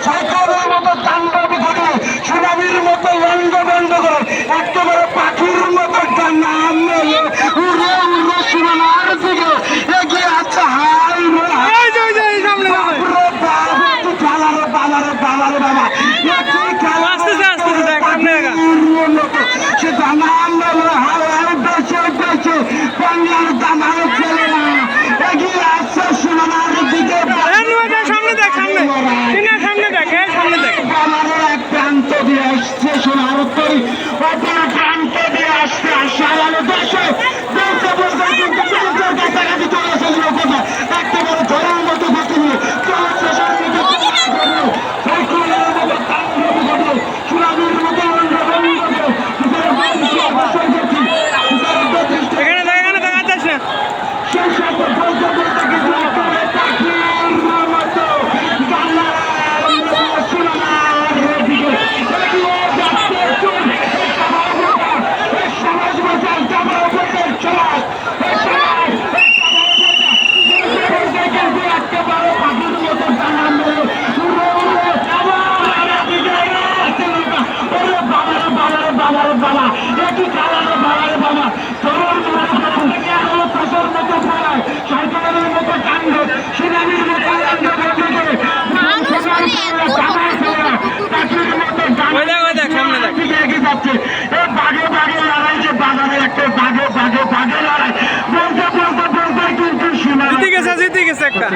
সাইকেলের মতো তাণ্ডব করে সুনামির মতো লন্ড বন্ধ করে একেবারে পাখির মতো নাম নিয়ে উড়ে উড়ে সুনামার দিকে এগিয়ে আছে। হাই সামনে বাবা সে জানাম বাংলার দামার ছেলে না এগিয়ে আসছে সুনামার দিকে। এক প্রান্ত দিয়ে আসছে সোনার উত্তরী, অপর প্রান্ত দিয়ে আসছে আশার দেশে বলতে বলতে কিন্তু কাছাকাছি চলে এসেছে লোকটা একেবারে ধরার মতো গতি নিয়ে চলছে সুনামির মতো জিতে গেছে একটা।